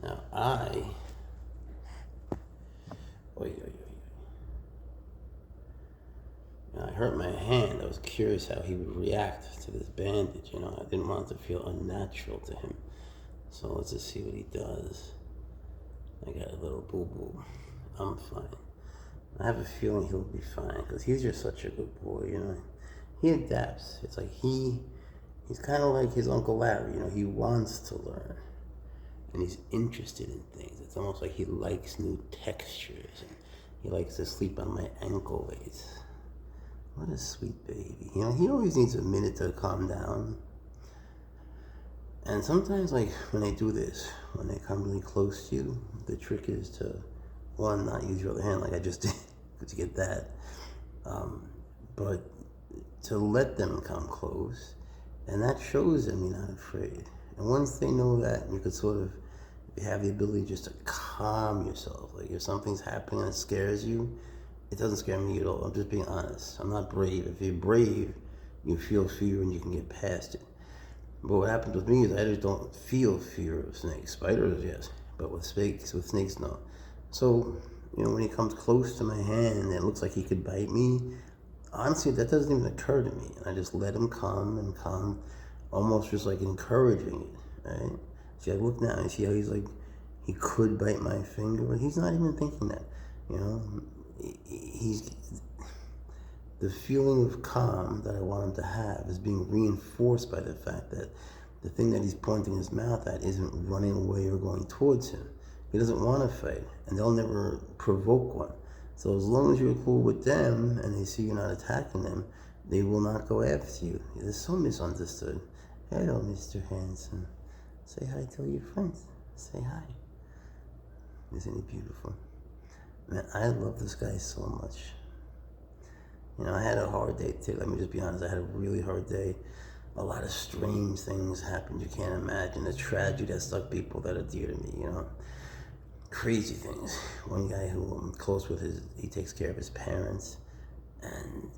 Now oy, oy, oy, I hurt my hand. I was curious how he would react to this bandage. I didn't want it to feel unnatural to him. So let's just see what he does. I got a little boo-boo. I'm fine. I have a feeling he'll be fine because he's just such a good boy. He adapts. It's like he's kind of like his Uncle Larry. He wants to learn and he's interested in things. It's almost like he likes new textures and he likes to sleep on my ankle weights. What a sweet baby. He always needs a minute to calm down. And sometimes, like, when they do this, when they come really close to you, the trick is to, one, not use your other hand like I just did, to get that. But to let them come close, and that shows them you're not afraid. And once they know that, you could sort of, if you have the ability just to calm yourself, like if something's happening and it scares you, it doesn't scare me at all. I'm just being honest. I'm not brave. If you're brave, you feel fear and you can get past it. But what happens with me is I just don't feel fear of snakes. Spiders, yes, but with snakes, no. So, when he comes close to my hand and it looks like he could bite me, honestly, that doesn't even occur to me. I just let him come, almost just like encouraging it, right? See, I look now and see how he's like, he could bite my finger, but he's not even thinking that, He's the feeling of calm that I want him to have is being reinforced by the fact that the thing that he's pointing his mouth at isn't running away or going towards him. He doesn't want to fight, and they'll never provoke one. So as long as you're cool with them and they see you're not attacking them, they will not go after you. They're so misunderstood. Hello, Mr. Handsome. Say hi to your friends. Say hi. Isn't he beautiful? Man, I love this guy so much. I had a hard day too. Let me just be honest. I had a really hard day. A lot of strange things happened. You can't imagine the tragedy that stuck people that are dear to me. Crazy things. One guy who I'm close with, he takes care of his parents, and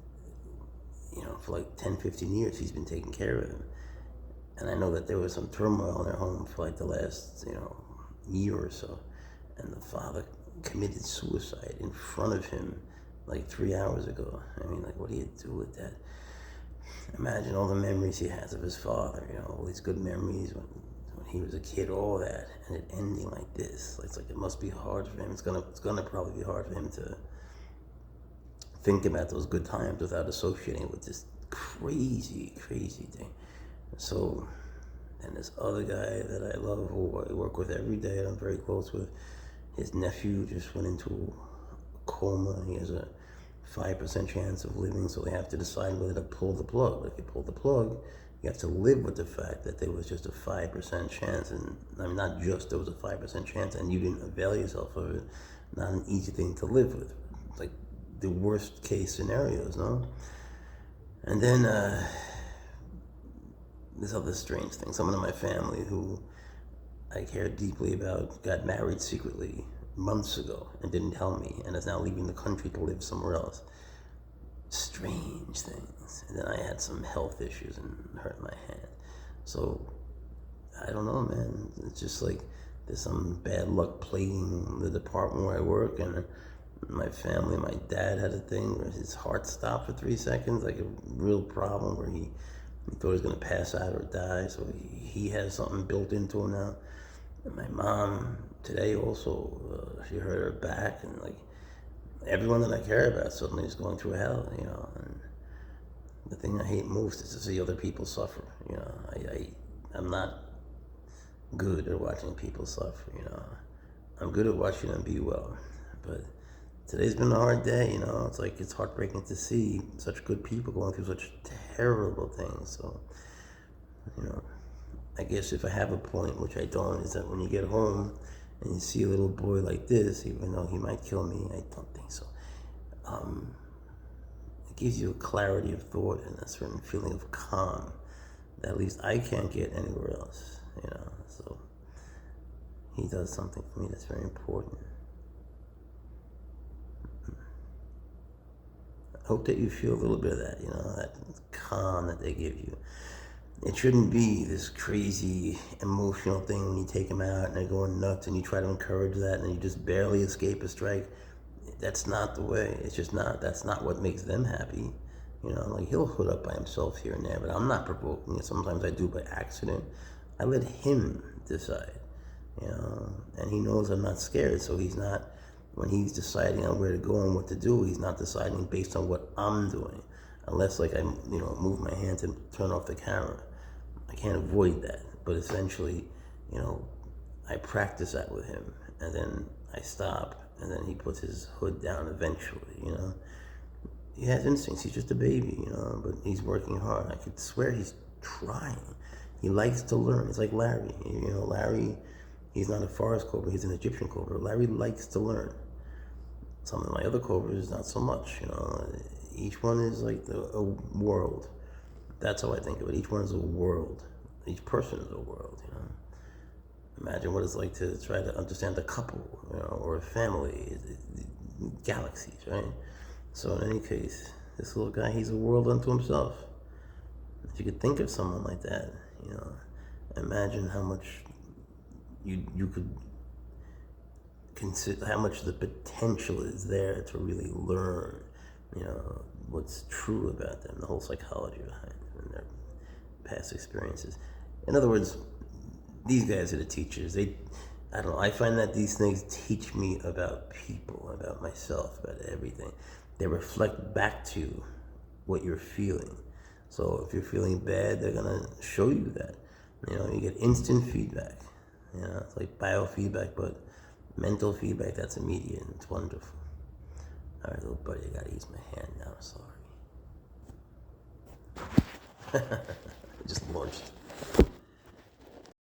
for like 10, 15 years, he's been taking care of them. And I know that there was some turmoil in their home for like the last, year or so, and the father committed suicide in front of him like 3 hours ago. I mean, like, what do you do with that? Imagine all the memories he has of his father, all these good memories when he was a kid, all that, and it ending like this. It's like it must be hard for him. It's gonna probably be hard for him to think about those good times without associating it with this crazy, crazy thing. So, and this other guy that I love, who I work with every day, and I'm very close with, his nephew just went into a coma. He has a 5% chance of living, so they have to decide whether to pull the plug. But if you pull the plug, you have to live with the fact that there was just a 5% chance, and I mean, not just there was a 5% chance, and you didn't avail yourself of it. Not an easy thing to live with. Like the worst case scenarios, no? And then this other strange thing. Someone in my family who I care deeply about got married secretly months ago and didn't tell me, and is now leaving the country to live somewhere else. Strange things. And then I had some health issues and hurt my hand. So I don't know, man. It's just like there's some bad luck plaguing the department where I work, and my family, my dad had a thing where his heart stopped for 3 seconds, like a real problem where he thought he was going to pass out or die, so he has something built into him now. And my mom today also, she hurt her back, and like everyone that I care about suddenly is going through hell, and the thing I hate most is to see other people suffer. I'm not good at watching people suffer. I'm good at watching them be well, but today's been a hard day. It's like it's heartbreaking to see such good people going through such terrible things. So, I guess if I have a point, which I don't, is that when you get home and you see a little boy like this, even though he might kill me, I don't think so. It gives you a clarity of thought and a certain feeling of calm that at least I can't get anywhere else. So he does something for me that's very important. I hope that you feel a little bit of that, that calm that they give you. It shouldn't be this crazy emotional thing when you take them out and they're going nuts and you try to encourage that and you just barely escape a strike. That's not the way. It's just not. That's not what makes them happy. Like he'll hood up by himself here and there, but I'm not provoking it. Sometimes I do by accident. I let him decide, and he knows I'm not scared, so he's not, when he's deciding on where to go and what to do, he's not deciding based on what I'm doing. Unless like I, move my hand to turn off the camera. I can't avoid that. But essentially, I practice that with him, and then I stop, and then he puts his hood down eventually. He has instincts. He's just a baby, but he's working hard. I could swear he's trying. He likes to learn. It's like Larry. Larry, he's not a forest cobra. He's an Egyptian cobra. Larry likes to learn. Some of my other cobras, not so much. Each one is like a world. That's how I think of it. Each one is a world. Each person is a world. Imagine what it's like to try to understand a couple, or a family, galaxies, right? So in any case, this little guy, he's a world unto himself. If you could think of someone like that, imagine how much you could consider, how much the potential is there to really learn, what's true about them, the whole psychology behind them and their past experiences. In other words, these guys are the teachers. I don't know, I find that these things teach me about people, about myself, about everything. They reflect back to what you're feeling. So if you're feeling bad, they're gonna show you that. You get instant feedback. It's like biofeedback, but mental feedback that's immediate and it's wonderful. All right, little buddy, I gotta use my hand now. Sorry. I just launched.